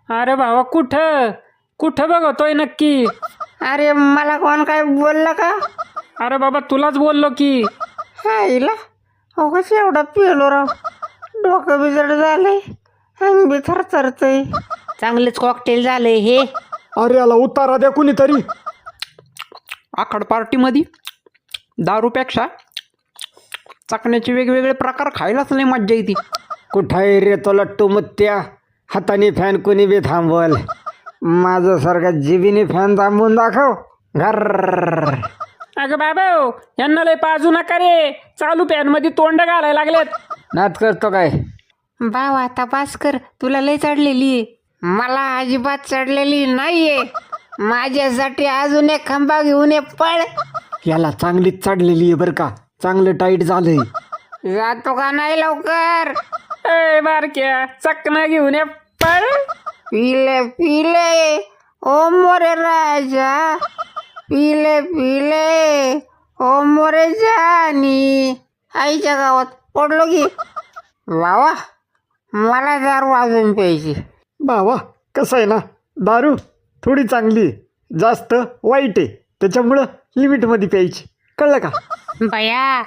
अरे भावा कुठं कुठं बघतोय नक्की? अरे मला कोण काय बोललं का? अरे बाबा तुलाच बोललो की. आईला हो कसं एवढा पिलो राव, डोकं बिजड झालंय, अंग बी थरथरतय. चांगलेच कॉकटेल झाले हे. अरे याला उतारा द्या कुणीतरी. आखाड पार्टीमध्ये दारूपेक्षा चकण्याचे वेगवेगळे प्रकार खायलाच लय मज्जा येते. कुठं आहे रे तो लट्टू मुत्या? हाताने फॅन कोणी बी थांबवल, माझं सारखा जिबीने फॅन थांबवून दाखव. घर अगं बाबा यांना लय पाजू नका रे, चालू पॅन मध्ये तोंड घालायला लागलेत. नात करतो काय? भाव आता पास कर, तुला लय चढलेली. मला अजिबात चढलेली नाहीये. माझ्यासाठी अजून एक खंबा घेऊन ये, पळ. याला चांगलीच चढलेली आहे बरं का, चांगलं टाईट झालंय. जातो का नाही लवकर? ए बारक्या चकना घेऊन ये पळ. पिले पिले ओ मोरे राजा, पिले पिले ओ मोरे जानी. आईच्या गावात पडलो की. वावा मला दारू अजून प्यायची. भावा कसं आहे ना, दारू थोडी चांगली जास्त वाईट आहे, त्याच्यामुळं लिमिटमध्ये प्यायची, कळलं का? बया